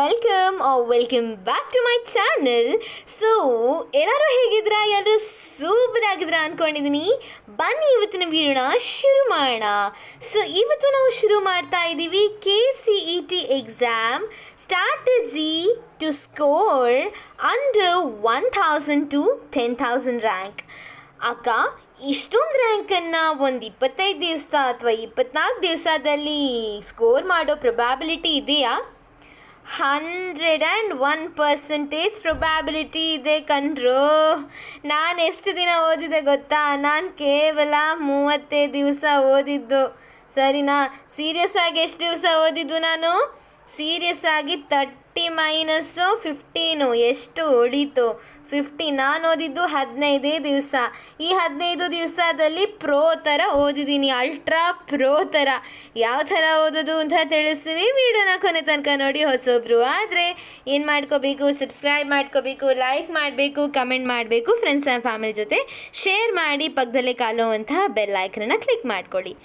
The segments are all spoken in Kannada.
Welcome back to my channel. So ಎಲ್ಲರೂ ಹೇಗಿದ್ರಾ? ಎಲ್ಲರೂ ಸೂಪರ್ ಆಗಿದ್ರಾ ಅಂದ್ಕೊಂಡಿದ್ದೀನಿ. ಬನ್ನಿ ಇವತ್ತಿನ ವಿಡಿಯೋನ ಶುರು ಮಾಡೋಣ. ಸೊ ಇವತ್ತು ನಾವು ಶುರು ಮಾಡ್ತಾ ಇದ್ದೀವಿ KCET exam strategy to score under 1000 to 10,000 rank. ಅಕ್ಕ, ಇಷ್ಟೊಂದು ರ್ಯಾಂಕನ್ನು ಒಂದು 25 ದಿವಸ ಅಥವಾ 24 ದಿವಸದಲ್ಲಿ ಸ್ಕೋರ್ ಮಾಡೋ ಪ್ರೊಬ್ಯಾಬಿಲಿಟಿ ಇದೆಯಾ? 101% ಪ್ರೊಬ್ಯಾಬಿಲಿಟಿ ಇದೆ ಕಣ್ರು. ನಾನು ಎಷ್ಟು ದಿನ ಓದಿದೆ ಗೊತ್ತಾ? ನಾನು ಕೇವಲ 35 ದಿವಸ ಓದಿದ್ದು. ಸರಿನಾ? ಸೀರಿಯಸ್ ಆಗಿ ಎಷ್ಟು ದಿವಸ ಓದಿದ್ದು ನಾನು? ಸೀರಿಯಸ್ ಆಗಿ 30 - 15 ಎಷ್ಟು ಹೊಡೀತು? 50. ನಾನು ಓದಿದ್ದು 15 ದಿವಸ. ಈ 15 ದಿವಸದಲ್ಲಿ ಪ್ರೋ ಥರ ಓದಿದ್ದೀನಿ, ಅಲ್ಟ್ರಾ ಪ್ರೋ ಥರ. ಯಾವ ಥರ ಓದೋದು ಅಂತ ತಿಳಿಸ್ತೀನಿ. ವಿಡಿಯೋನ ಕೊನೆ ತನಕ ನೋಡಿ. ಹೊಸೊಬ್ರು ಆದರೆ ಏನು ಮಾಡ್ಕೋಬೇಕು? ಸಬ್ಸ್ಕ್ರೈಬ್ ಮಾಡ್ಕೋಬೇಕು, ಲೈಕ್ ಮಾಡಬೇಕು, ಕಮೆಂಟ್ ಮಾಡಬೇಕು, ಫ್ರೆಂಡ್ಸ್ ಆ್ಯಂಡ್ ಫ್ಯಾಮಿಲಿ ಜೊತೆ ಶೇರ್ ಮಾಡಿ, ಪಕ್ಕದಲ್ಲೇ ಕಾಲುವಂತಹ ಬೆಲ್ ಐಕನನ್ನು ಕ್ಲಿಕ್ ಮಾಡ್ಕೊಳ್ಳಿ.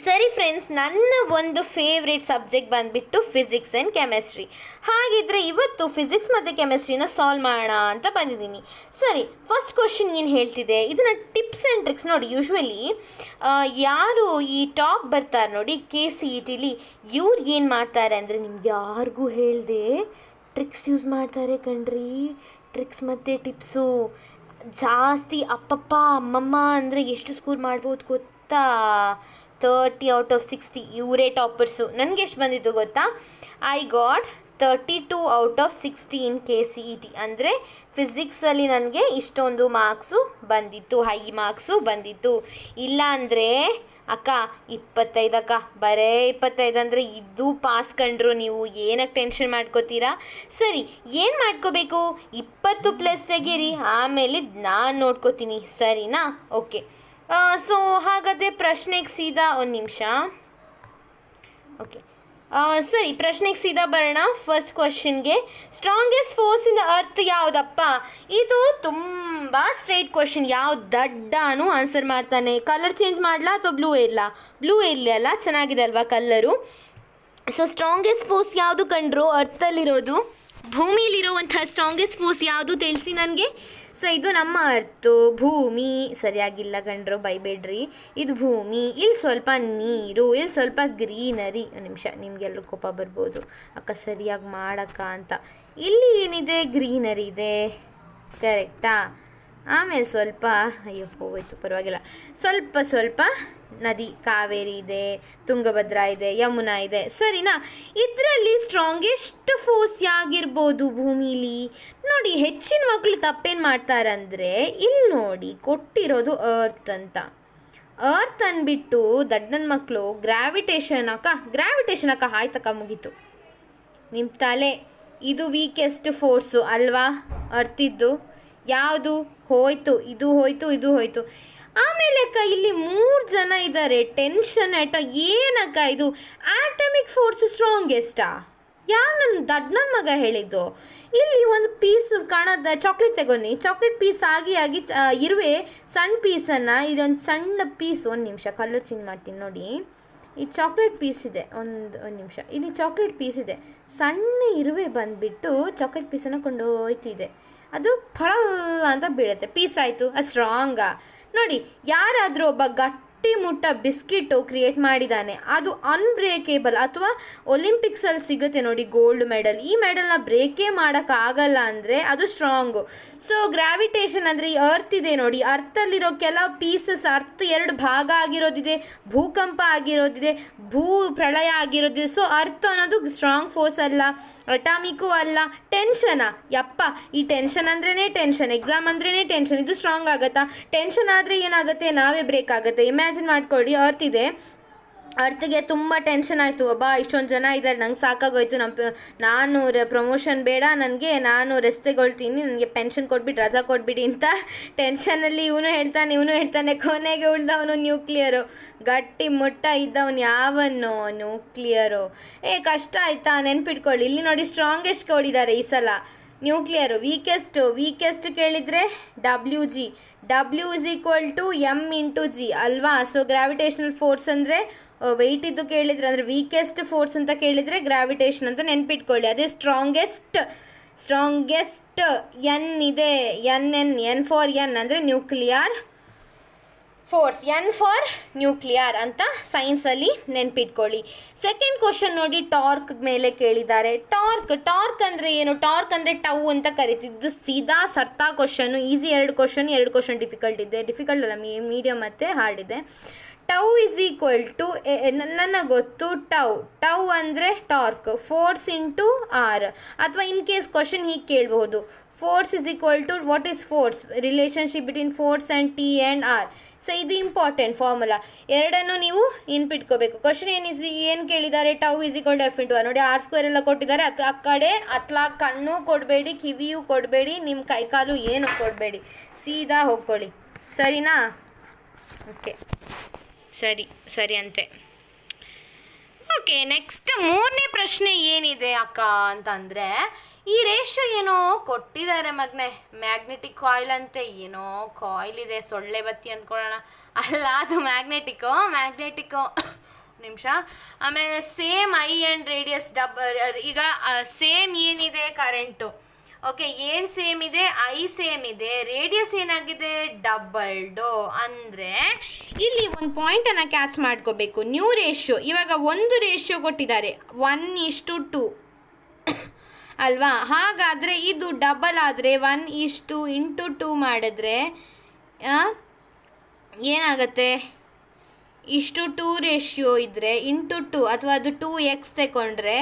ಸರಿ ಫ್ರೆಂಡ್ಸ್, ನನ್ನ ಒಂದು ಫೇವ್ರೇಟ್ ಸಬ್ಜೆಕ್ಟ್ ಬಂದುಬಿಟ್ಟು ಫಿಸಿಕ್ಸ್ ಆ್ಯಂಡ್ ಕೆಮಿಸ್ಟ್ರಿ. ಹಾಗಿದ್ರೆ ಇವತ್ತು ಫಿಸಿಕ್ಸ್ ಮತ್ತು ಕೆಮಿಸ್ಟ್ರಿನ ಸಾಲ್ವ್ ಮಾಡೋಣ ಅಂತ ಬಂದಿದ್ದೀನಿ. ಸರಿ, ಫಸ್ಟ್ ಕ್ವಶನ್ ಏನು ಹೇಳ್ತಿದೆ, ಇದನ್ನು ಟಿಪ್ಸ್ ಆ್ಯಂಡ್ ಟ್ರಿಕ್ಸ್ ನೋಡಿ. ಯೂಶ್ವಲಿ ಯಾರು ಈ ಟಾಪ್ ಬರ್ತಾರೆ ನೋಡಿ KCETಲಿ, ಇವ್ರು ಏನು ಮಾಡ್ತಾರೆ ಅಂದರೆ ನಿಮ್ಗೆ ಯಾರಿಗೂ ಹೇಳ್ದೆ ಟ್ರಿಕ್ಸ್ ಯೂಸ್ ಮಾಡ್ತಾರೆ ಕಣ್ರಿ. ಟ್ರಿಕ್ಸ್ ಮತ್ತು ಟಿಪ್ಸು ಜಾಸ್ತಿ. ಅಪ್ಪಪ್ಪ ಅಮ್ಮಮ್ಮ ಅಂದರೆ ಎಷ್ಟು ಸ್ಕೋರ್ ಮಾಡ್ಬೋದು ಗೊತ್ತಾ? 30 out of 60. ಇವರೇ ಟಾಪರ್ಸು. ನನಗೆ ಎಷ್ಟು ಬಂದಿತ್ತು ಗೊತ್ತಾ? I got 32 out of 60 in KCET. ಅಂದರೆ ಫಿಸಿಕ್ಸಲ್ಲಿ ನನಗೆ ಇಷ್ಟೊಂದು ಮಾರ್ಕ್ಸು ಬಂದಿತ್ತು, ಹೈ ಮಾರ್ಕ್ಸು ಬಂದಿತ್ತು. ಇಲ್ಲ ಅಂದರೆ ಅಕ್ಕ 25 ಅಕ್ಕ, ಬರೇ 25 ಅಂದರೆ ಇದು ಪಾಸ್ ಕಂಡ್ರು. ನೀವು ಏನಕ್ಕೆ ಟೆನ್ಷನ್ ಮಾಡ್ಕೋತೀರಾ? ಸರಿ, ಏನು ಮಾಡ್ಕೋಬೇಕು? 20+ ತೆಗೀರಿ, ಆಮೇಲೆ ನಾನು ನೋಡ್ಕೋತೀನಿ. ಸರಿನಾ? ಓಕೆ. ಸೊ ಹಾಗಾದರೆ ಪ್ರಶ್ನೆಗೆ ಸೀದಾ ಒಂದು ನಿಮಿಷ. ಓಕೆ, ಸರಿ, ಪ್ರಶ್ನೆಗೆ ಸೀದಾ ಬರೋಣ. ಫಸ್ಟ್ ಕ್ವಶನ್ಗೆ, strongest force in the earth ಯಾವುದಪ್ಪ? ಇದು ತುಂಬ ಸ್ಟ್ರೈಟ್ ಕ್ವಶನ್. ಯಾವ ದಡ್ಡಾನು ಆನ್ಸರ್ ಮಾಡ್ತಾನೆ. ಕಲರ್ ಚೇಂಜ್ ಮಾಡಲಾ ಅಥವಾ ಬ್ಲೂ ಇರಲಾ? ಬ್ಲೂ ಇರಲಿ ಅಲ್ಲ, ಚೆನ್ನಾಗಿದೆ ಅಲ್ವಾ ಕಲ್ಲರು? ಸೊ ಸ್ಟ್ರಾಂಗೆಸ್ಟ್ ಫೋರ್ಸ್ ಯಾವುದು ಕಂಡ್ರು? ಅರ್ಥಲ್ಲಿರೋದು, ಭೂಮಿಲಿರುವಂಥ ಸ್ಟ್ರಾಂಗೆಸ್ಟ್ ಫೋರ್ಸ್ ಯಾವುದು ತಿಳಿಸಿ ನನಗೆ. ಸೊ ಇದು ನಮ್ಮ ಅರ್ತು, ಭೂಮಿ. ಸರಿಯಾಗಿಲ್ಲ ಕಂಡ್ರು, ಬೈಬೇಡ್ರಿ. ಇದು ಭೂಮಿ, ಇಲ್ಲಿ ಸ್ವಲ್ಪ ನೀರು, ಇಲ್ಲಿ ಸ್ವಲ್ಪ ಗ್ರೀನರಿ. ಒಂದು ನಿಮಿಷ, ನಿಮಗೆಲ್ಲರೂ ಕೋಪ ಬರ್ಬೋದು, ಅಕ್ಕ ಸರಿಯಾಗಿ ಮಾಡಕ್ಕ ಅಂತ. ಇಲ್ಲಿ ಏನಿದೆ? ಗ್ರೀನರಿ ಇದೆ, ಕರೆಕ್ಟಾ? ಆಮೇಲೆ ಸ್ವಲ್ಪ, ಅಯ್ಯೋ ಹೋಗೋಯ್ತು, ಪರವಾಗಿಲ್ಲ, ಸ್ವಲ್ಪ ನದಿ, ಕಾವೇರಿ ಇದೆ, ತುಂಗಭದ್ರಾ ಇದೆ, ಯಮುನಾ ಇದೆ. ಸರಿನಾ? ಇದರಲ್ಲಿ ಸ್ಟ್ರಾಂಗೆಸ್ಟ್ ಫೋರ್ಸ್ ಯಾಗಿರ್ಬೋದು ಭೂಮಿಲಿ? ನೋಡಿ, ಹೆಚ್ಚಿನ ಮಕ್ಕಳು ತಪ್ಪೇನು ಮಾಡ್ತಾರಂದರೆ, ಇಲ್ಲಿ ನೋಡಿ ಕೊಟ್ಟಿರೋದು ಅರ್ತ್ ಅಂತ. ಅರ್ತ್ ಅಂದ್ಬಿಟ್ಟು ದಡ್ಡನ ಮಕ್ಕಳು ಗ್ರಾವಿಟೇಷನ್ ಅಕ್ಕ ಆಯ್ತಕ್ಕ, ಮುಗೀತು ನಿಮ್ಮ ತಲೆ. ಇದು ವೀಕೆಸ್ಟ್ ಫೋರ್ಸು ಅಲ್ವಾ ಅರ್ತಿದ್ದು? ಯಾವುದು ಹೋಯ್ತು? ಇದು ಹೋಯ್ತು. ಆಮೇಲೆ ಅಕ್ಕ ಇಲ್ಲಿ 3 ಜನ ಇದ್ದಾರೆ. ಟೆನ್ಷನ್ ಆಯ್ತಾ? ಏನಕ್ಕ ಇದು? ಆಟಮಿಕ್ ಫೋರ್ಸು ಸ್ಟ್ರಾಂಗೆಸ್ಟಾ? ಯಾವ ನನ್ನ ದಡ್ಡನ ಮಗ ಹೇಳಿದ್ದು? ಇಲ್ಲಿ ಒಂದು ಪೀಸ್ ಕಾಣೋದ, ಚಾಕ್ಲೇಟ್ ತಗೊನಿ. ಚಾಕ್ಲೇಟ್ ಪೀಸ್ ಆಗಿ ಇರುವೆ ಸಣ್ಣ ಪೀಸನ್ನು, ಇದೊಂದು ಸಣ್ಣ ಪೀಸ್. ಒಂದು ನಿಮಿಷ, ಕಲರ್ ಚೇಂಜ್ ಮಾಡ್ತೀನಿ ನೋಡಿ. ಈ ಚಾಕ್ಲೇಟ್ ಪೀಸ್ ಇದೆ, ಒಂದು ನಿಮಿಷ. ಇಲ್ಲಿ ಚಾಕ್ಲೇಟ್ ಪೀಸ್ ಇದೆ, ಸಣ್ಣ ಇರುವೆ ಬಂದುಬಿಟ್ಟು ಚಾಕ್ಲೇಟ್ ಪೀಸನ್ನು ಕೊಂಡೊಯ್ತಿದೆ. ಅದು ಫಳ ಅಂತ ಬೀಳುತ್ತೆ, ಪೀಸ್ ಆಯಿತು. ಅದು ಸ್ಟ್ರಾಂಗಾ? ನೋಡಿ, ಯಾರಾದರೂ ಒಬ್ಬ ಗಟ್ಟಿ ಮುಟ್ಟ ಬಿಸ್ಕಿಟು ಕ್ರಿಯೇಟ್ ಮಾಡಿದ್ದಾನೆ, ಅದು ಅನ್ಬ್ರೇಕೇಬಲ್. ಅಥವಾ ಒಲಿಂಪಿಕ್ಸಲ್ಲಿ ಸಿಗುತ್ತೆ ನೋಡಿ ಗೋಲ್ಡ್ ಮೆಡಲ್, ಈ ಮೆಡಲ್ನ ಬ್ರೇಕೇ ಮಾಡೋಕ್ಕಾಗಲ್ಲ ಅಂದರೆ ಅದು ಸ್ಟ್ರಾಂಗು. ಸೊ ಗ್ರಾವಿಟೇಷನ್ ಅಂದರೆ ಈ ಅರ್ತ್ ಇದೆ ನೋಡಿ, ಅರ್ಥಲ್ಲಿರೋ ಕೆಲವು ಪೀಸಸ್, ಅರ್ತ್ 2 ಭಾಗ ಆಗಿರೋದಿದೆ, ಭೂಕಂಪ ಆಗಿರೋದಿದೆ, ಭೂ ಪ್ರಳಯ ಆಗಿರೋದಿದೆ. ಸೊ ಅರ್ತ್ ಅನ್ನೋದು ಸ್ಟ್ರಾಂಗ್ ಫೋರ್ಸ್ ಅಲ್ಲ, ಅಟಾಮಿಕ್ಕು ಅಲ್ಲ. ಟೆನ್ಷನಾ? ಯಪ್ಪ, ಈ ಟೆನ್ಷನ್ ಅಂದ್ರೇ ಟೆನ್ಷನ್, ಎಕ್ಸಾಮ್ ಅಂದ್ರೇ ಟೆನ್ಷನ್. ಇದು ಸ್ಟ್ರಾಂಗ್ ಆಗುತ್ತಾ? ಟೆನ್ಷನ್ ಆದರೆ ಏನಾಗುತ್ತೆ? ನಾವೇ ಬ್ರೇಕ್ ಆಗುತ್ತೆ. ಇಮ್ಯಾಜಿನ್ ಮಾಡ್ಕೊಳ್ಳಿ, ಅರ್ತ್ ಇದೆ, ಅರ್ಥಗೆ ತುಂಬ ಟೆನ್ಷನ್ ಆಯಿತು. ಇಷ್ಟೊಂದು ಜನ ಇದ್ದಾರೆ, ನಂಗೆ ಸಾಕಾಗೋಯ್ತು, ನಾನು ಪ್ರಮೋಷನ್ ಬೇಡ ನನಗೆ, ನಾನು ರೆಸ್ಟ್ ತಗೊಳ್ತೀನಿ, ನನಗೆ ಪೆನ್ಷನ್ ಕೊಟ್ಬಿಟ್ಟು ರಜಾ ಕೊಟ್ಬಿಡಿ ಅಂತ ಟೆನ್ಷನಲ್ಲಿ ಇವನು ಹೇಳ್ತಾನೆ. ಕೊನೆಗೆ ಉಳ್ದವನು ನ್ಯೂಕ್ಲಿಯರು, ಗಟ್ಟಿ ಮುಟ್ಟ ಇದ್ದವನು ಯಾವನು? ನ್ಯೂಕ್ಲಿಯರು. ಕಷ್ಟ ಆಯಿತಾ? ನೆನ್ಪಿಟ್ಕೊಳ್ಳಿ. ಇಲ್ಲಿ ನೋಡಿ, ಸ್ಟ್ರಾಂಗೆಸ್ಟ್ ಕೊಡಿದ್ದಾರೆ ಈ ಸಲ ನ್ಯೂಕ್ಲಿಯರು. ವೀಕೆಸ್ಟ್ ಕೇಳಿದರೆ WG, W = M × G ಅಲ್ವಾ? ಸೊ ಗ್ರಾವಿಟೇಷನಲ್ ಫೋರ್ಸ್ ಅಂದರೆ ವೆಯ್ಟ್ ಇದ್ದು ಕೇಳಿದರೆ ಅಂದರೆ ವೀಕೆಸ್ಟ್ ಫೋರ್ಸ್ ಅಂತ ಕೇಳಿದರೆ ಗ್ರಾವಿಟೇಷನ್ ಅಂತ ನೆನ್ಪಿಟ್ಕೊಳ್ಳಿ. ಅದೇ ಸ್ಟ್ರಾಂಗೆಸ್ಟ್ ಎನ್ ಇದೆ, ಎನ್ ಫಾರ್ ಎನ್ ಅಂದರೆ nuclear force, N for nuclear ಅಂತ ಸೈನ್ಸಲ್ಲಿ ನೆನ್ಪಿಟ್ಕೊಳ್ಳಿ. ಸೆಕೆಂಡ್ ಕ್ವಶನ್ ನೋಡಿ, ಟಾರ್ಕ್ ಮೇಲೆ ಕೇಳಿದ್ದಾರೆ. ಟಾರ್ಕ್ ಅಂದರೆ ಏನು? ಟಾರ್ಕ್ ಅಂದರೆ ಟೌ ಅಂತ ಕರಿತಿದ್ದು. ಸೀದಾ ಸರ್ತಾ ಕ್ವಶನು, ಈಸಿ 2 ಕ್ವಶನ್ ಡಿಫಿಕಲ್ಟ್ ಇದೆ, ಡಿಫಿಕಲ್ಟ್ ಅಲ್ಲ, ಮೀಡಿಯಮ್ ಮತ್ತು ಹಾರ್ಡ್ ಇದೆ. ಟೌ ಇಸ್ ಈಕ್ವಲ್ ಟು, ನನಗೆ ಗೊತ್ತು ಟೌ ಅಂದರೆ ಟಾರ್ಕ್, ಫೋರ್ಸ್ ಇಂಟು ಆರ್. ಅಥವಾ ಇನ್ ಕೇಸ್ ಕ್ವಶನ್ ಹೀಗೆ ಕೇಳ್ಬೋದು, force is equal to what is force, relationship between force and T and R. So ಇದು ಇಂಪಾರ್ಟೆಂಟ್ ಫಾರ್ಮುಲಾ, ಎರಡನ್ನು ನೀವು ನೆನ್ಪಿಟ್ಕೋಬೇಕು. ಕ್ವಶನ್ ಏನು ಕೇಳಿದ್ದಾರೆ? Tau is equal to F into R. ನೋಡಿ R² ಎಲ್ಲ ಕೊಟ್ಟಿದ್ದಾರೆ, ಆ ಕಡೆ ಕಣ್ಣು ಕೊಡಬೇಡಿ, ಕಿವಿಯೂ ಕೊಡಬೇಡಿ, ನಿಮ್ಮ ಕೈಕಾಲು ಏನು ಕೊಡಬೇಡಿ, ಸೀದಾ ಹೋಗ್ಕೊಳ್ಳಿ, ಸರಿನಾ? ಓಕೆ, ಸರಿ ಅಂತೆ. ಓಕೆ, ನೆಕ್ಸ್ಟ್ 3ನೇ ಪ್ರಶ್ನೆ ಏನಿದೆ ಅಕ್ಕ ಅಂತಂದರೆ, ಈ ರೇಷಿಯೋ ಏನೋ ಕೊಟ್ಟಿದ್ದಾರೆ ಮಗನೆ, ಮ್ಯಾಗ್ನೆಟಿಕ್ ಕಾಯಿಲ್ ಅಂತೆ, ಏನೋ ಕಾಯಿಲ್ ಇದೆ, ಸೊಳ್ಳೆ ಬತ್ತಿ ಅಂದ್ಕೊಳ್ಳೋಣ, ಅಲ್ಲ ಅದು ಮ್ಯಾಗ್ನೆಟಿಕ್ಕು ನಿಮಿಷ. ಆಮೇಲೆ ಸೇಮ್ ಐ ಆ್ಯಂಡ್ ರೇಡಿಯಸ್ ಈಗ ಸೇಮ್ ಏನಿದೆ ಕರೆಂಟು, ಓಕೆ, ಏನು ಸೇಮ್ ಇದೆ? ಐ ಸೇಮ್ ಇದೆ, ರೇಡಿಯಸ್ ಏನಾಗಿದೆ? ಡಬಲ್ಡು. ಅಂದರೆ ಇಲ್ಲಿ ಒಂದು ಪಾಯಿಂಟನ್ನು ಕ್ಯಾಚ್ ಮಾಡ್ಕೋಬೇಕು, ನ್ಯೂ ರೇಷಿಯೋ. ಇವಾಗ ಒಂದು ರೇಷಿಯೋ ಕೊಟ್ಟಿದ್ದಾರೆ 1:2 ಅಲ್ವಾ? ಹಾಗಾದರೆ ಇದು ಡಬಲ್ ಆದರೆ 1:2 ಮಾಡಿದ್ರೆ ಏನಾಗುತ್ತೆ? ಇಷ್ಟು 2 ರೇಷಿಯೋ ಇದ್ದರೆ ಇಂಟು 2 ಅಥವಾ ಅದು 2x ತಗೊಂಡ್ರೆ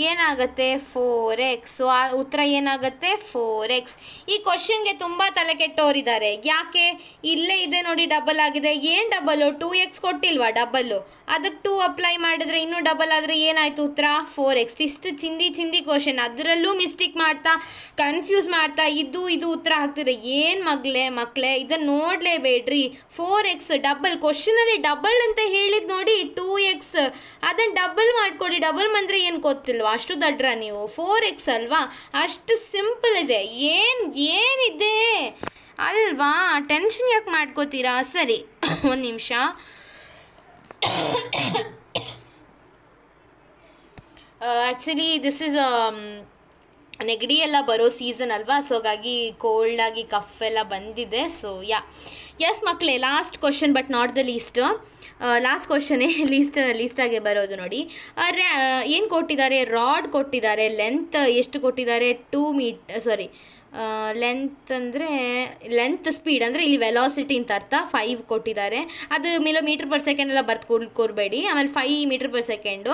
ಏನಾಗುತ್ತೆ? 4x. ಸೊ ಆ ಉತ್ತರ ಏನಾಗುತ್ತೆ? 4x. ಈ ಕ್ವಶನ್ಗೆ ತುಂಬ ತಲೆ ಕೆಟ್ಟೋರಿದ್ದಾರೆ. ಯಾಕೆ? ಇಲ್ಲೇ ಇದೆ ನೋಡಿ, ಡಬಲ್ ಆಗಿದೆ. ಏನು ಡಬಲ್ಲು? 2x ಕೊಟ್ಟಿಲ್ವಾ ಡಬಲ್ಲು, ಅದಕ್ಕೆ 2 ಅಪ್ಲೈ ಮಾಡಿದ್ರೆ ಇನ್ನೂ ಡಬಲ್ ಆದರೆ ಏನಾಯಿತು ಉತ್ತರ? 4x. ಇಷ್ಟು ಚಿಂದಿ ಕ್ವಶನ್, ಅದರಲ್ಲೂ ಮಿಸ್ಟೇಕ್ ಮಾಡ್ತಾ ಕನ್ಫ್ಯೂಸ್ ಮಾಡ್ತಾ ಇದು ಉತ್ತರ ಹಾಕ್ತಿದ್ರೆ ಏನು ಮಕ್ಕಳೇ ಇದನ್ನು ನೋಡಲೇಬೇಡ್ರಿ. 4x ಡಬಲ್, ಕ್ವಶನಲ್ಲಿ ಡಬಲ್ ಅಂತ ಹೇಳಿದ್ದು ನೋಡಿ 2x, ಅದನ್ನು ಡಬಲ್ ಮಾಡ್ಕೊಡಿ. ಡಬಲ್ ಅಂದರೆ ಏನು ಗೊತ್ತಿಲ್ವಾ? ಅಷ್ಟು ದಡ್ರ ನೀವು? 4x ಅಲ್ವಾ, ಅಷ್ಟು ಸಿಂಪಲ್ ಇದೆ. ಏನಿದೆ ಅಲ್ವಾ, ಟೆನ್ಷನ್ ಯಾಕೆ ಮಾಡ್ಕೋತೀರಾ? ಸರಿ, ಒಂದು ನಿಮಿಷ. ಆ್ಯಕ್ಚುಲಿ ದಿಸ್ ಇಸ್ ನೆಗಡಿ ಎಲ್ಲ ಬರೋ ಸೀಸನ್ ಅಲ್ವಾ, ಸೊ ಹಾಗಾಗಿ ಕೋಲ್ಡಾಗಿ ಕಫ್ ಎಲ್ಲ ಬಂದಿದೆ. ಸೊ ಎಸ್ ಮಕ್ಕಳೇ, last question but not the least. Last ಕ್ವಶನೇ ಲೀಸ್ಟಾಗೆ ಬರೋದು ನೋಡಿ. ಏನು ಕೊಟ್ಟಿದ್ದಾರೆ? ರಾಡ್ ಕೊಟ್ಟಿದ್ದಾರೆ. ಲೆಂತ್ ಎಷ್ಟು ಕೊಟ್ಟಿದ್ದಾರೆ? 2 ಮೀಟರ್, ಸಾರಿ ಲೆಂತ್ ಸ್ಪೀಡ್ ಅಂದರೆ ಇಲ್ಲಿ ವೆಲಾಸಿಟಿ ಅಂತ ಅರ್ಥ, 5 ಕೊಟ್ಟಿದ್ದಾರೆ. ಅದು ಮೇಲೆ ಮೀಟರ್ ಪರ್ ಸೆಕೆಂಡ್ ಎಲ್ಲ ಕೊಡಬೇಡಿ. ಆಮೇಲೆ 5 ಮೀಟರ್ ಪರ್ ಸೆಕೆಂಡು.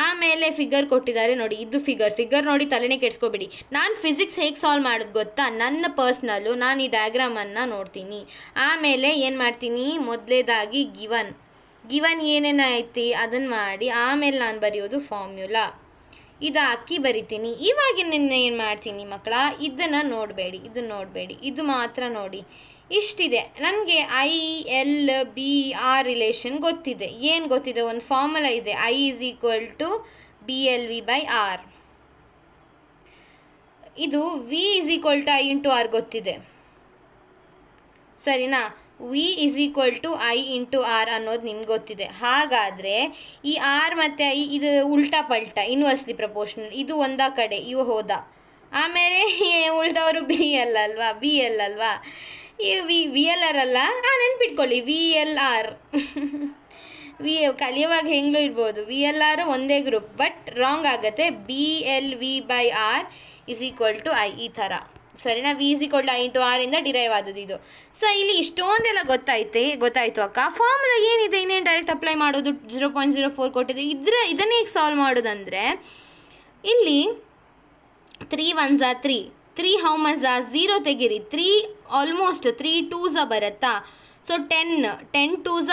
ಆಮೇಲೆ ಫಿಗರ್ ಕೊಟ್ಟಿದ್ದಾರೆ ನೋಡಿ, ಇದು ಫಿಗರ್ ನೋಡಿ ತಲೆನೇ ಕೆಡ್ಸ್ಕೊಬೇಡಿ. ನಾನು ಫಿಸಿಕ್ಸ್ ಹೇಗೆ ಸಾಲ್ವ್ ಮಾಡೋದು ಗೊತ್ತಾ? ನನ್ನ ಪರ್ಸ್ನಲ್ಲು ನಾನು ಈ ಡಯಾಗ್ರಾಮನ್ನು ನೋಡ್ತೀನಿ, ಆಮೇಲೆ ಏನು ಮಾಡ್ತೀನಿ, ಮೊದಲೇದಾಗಿ ಗಿವನ್ ಏನೇನು ಐತಿ ಅದನ್ನು ಮಾಡಿ ಆಮೇಲೆ ನಾನು ಬರೆಯೋದು ಫಾರ್ಮ್ಯುಲಾ, ಇದು ಹಾಕಿ ಬರಿತೀನಿ. ಇವಾಗ ಏನು ಮಾಡ್ತೀನಿ ಮಕ್ಕಳ, ಇದನ್ನು ನೋಡಬೇಡಿ, ಇದು ಮಾತ್ರ ನೋಡಿ. ಇಷ್ಟಿದೆ ನನಗೆ. I/L/B/R ರಿಲೇಷನ್ ಗೊತ್ತಿದೆ. ಏನು ಗೊತ್ತಿದೆ? ಒಂದು ಫಾರ್ಮುಲಾ ಇದೆ, I = BLV/R. ಇದು V = I × R ಗೊತ್ತಿದೆ, ಸರಿನಾ? V = I × R ಅನ್ನೋದು ನಿಮ್ಗೆ ಗೊತ್ತಿದೆ. ಹಾಗಾದರೆ ಈ R ಮತ್ತು I ಇದು ಉಲ್ಟಾ ಪಲ್ಟಾ, ಇನ್ವರ್ಸ್ಲಿ ಪ್ರಪೋರ್ಷನಲ್. ಇದು ಒಂದ ಕಡೆ, ಇವು ಹೋದ, ಆಮೇಲೆ ಉಳ್ದವರು B L ಅಲ್ವಾ, ಈ VLR ಅಲ್ಲ, ನೆನ್ಪಿಟ್ಕೊಳ್ಳಿ VLR. ಕಲಿಯುವಾಗ ಹೆಂಗ್ಲೂ ಇರ್ಬೋದು, VLR ಒಂದೇ ಗ್ರೂಪ್, ಬಟ್ ರಾಂಗ್ ಆಗುತ್ತೆ. BLV/R = I ಈ ಥರ, ಸರಿನಾ? V = I × R ಇಂದ ಡಿರೈವ್ ಆದದ್ದು ಇದು. ಸೊ ಇಲ್ಲಿ ಇಷ್ಟೊಂದೆಲ್ಲ ಗೊತ್ತಾಯಿತು ಅಕ್ಕ. ಫಾರ್ಮುಲಾ ಏನಿದೆ, ಇನ್ನೇನು ಡೈರೆಕ್ಟ್ ಅಪ್ಲೈ ಮಾಡೋದು. 0.04 ಕೊಟ್ಟಿದೆ. ಇದನ್ನೇ ಈಗ ಸಾಲ್ವ್ ಮಾಡೋದಂದರೆ ಇಲ್ಲಿ 3 1s are 3, 3 how much are 0 ತೆಗಿರಿ, 3 ಆಲ್ಮೋಸ್ಟ್ 3 2s ಬರುತ್ತಾ? ಸೊ 10 2s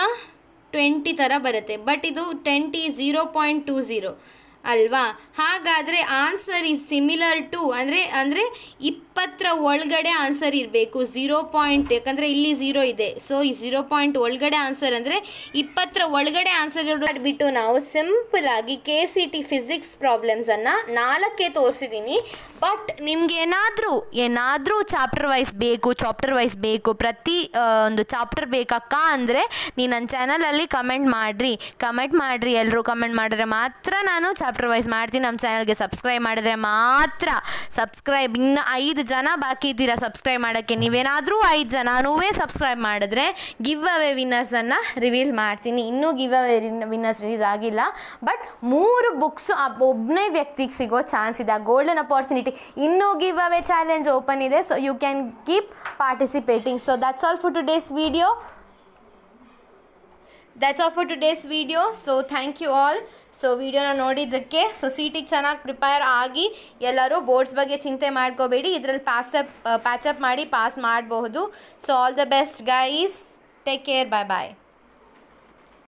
20 ಥರ ಬರುತ್ತೆ. ಬಟ್ ಇದು 20 0.20, ಅಲ್ವಾ? ಹಾಗಾದರೆ ಆನ್ಸರ್ ಈಸ್ ಸಿಮಿಲರ್ ಟು ಅಂದರೆ 20ರ ಒಳಗಡೆ ಆನ್ಸರ್ ಇರಬೇಕು. 0 ಯಾಕಂದರೆ ಇಲ್ಲಿ 0 ಇದೆ. ಸೊ ಈ 0 ಒಳಗಡೆ ಆನ್ಸರ್ ಅಂದರೆ 20ರ ಒಳಗಡೆ ಆನ್ಸರ್ ಮಾಡಿಬಿಟ್ಟು ನಾವು ಸಿಂಪಲಾಗಿ KCT ಫಿಸಿಕ್ಸ್ ಪ್ರಾಬ್ಲಮ್ಸನ್ನು 4 ತೋರಿಸಿದ್ದೀನಿ. ಬಟ್ ನಿಮ್ಗೆ ಏನಾದರೂ ಚಾಪ್ಟರ್ ವೈಸ್ ಬೇಕು ಪ್ರತಿ ಒಂದು ಚಾಪ್ಟರ್ ಬೇಕಕ್ಕ ಅಂದರೆ ನೀವು ನನ್ನ ಚಾನಲಲ್ಲಿ ಕಮೆಂಟ್ ಮಾಡಿರಿ ಎಲ್ಲರೂ ಕಮೆಂಟ್ ಮಾಡಿದ್ರೆ ಮಾತ್ರ ನಾನು ಚಾಪ್ಟರ್ ವೈಸ್ ಮಾಡ್ತೀನಿ. ನಮ್ಮ ಚಾನಲ್ಗೆ ಸಬ್ಸ್ಕ್ರೈಬ್ ಮಾಡಿದ್ರೆ ಮಾತ್ರ ಇನ್ನು 5 ಜನ ಬಾಕಿ ಇದ್ದೀರಾ ಸಬ್ಸ್ಕ್ರೈಬ್ ಮಾಡೋಕ್ಕೆ. ನೀವೇನಾದರೂ 5 ಜನನೂ ಸಬ್ಸ್ಕ್ರೈಬ್ ಮಾಡಿದ್ರೆ ಗಿವ್ ಅವೇ ವಿನ್ನರ್ಸನ್ನು ರಿವೀಲ್ ಮಾಡ್ತೀನಿ. ಇನ್ನೂ ಗಿವ್ ಅವೇ ವಿನ್ನರ್ಸ್ ರಿಲೀಸ್ ಆಗಿಲ್ಲ. ಬಟ್ 3 ಬುಕ್ಸು ಒಬ್ಬನೇ ವ್ಯಕ್ತಿಗೆ ಸಿಗೋ ಚಾನ್ಸ್ ಇದೆ. Golden opportunity. ಇನ್ನೂ ಗಿವ್ ಅವೇ ಚಾಲೆಂಜ್ ಓಪನ್ ಇದೆ. So you can keep participating. So that's all for today's video. So thank you all. So ವಿಡಿಯೋನ ನೋಡಿದ್ದಕ್ಕೆ. ಸೊ CT ಚೆನ್ನಾಗಿ ಪ್ರಿಪೇರ್ ಆಗಿ ಎಲ್ಲರೂ ಬೋರ್ಡ್ಸ್ ಬಗ್ಗೆ ಚಿಂತೆ ಮಾಡ್ಕೋಬೇಡಿ. ಇದರಲ್ಲಿ ಪ್ಯಾಚಪ್ ಮಾಡಿ ಪಾಸ್ ಮಾಡಬಹುದು. So all the best guys. Take care. Bye.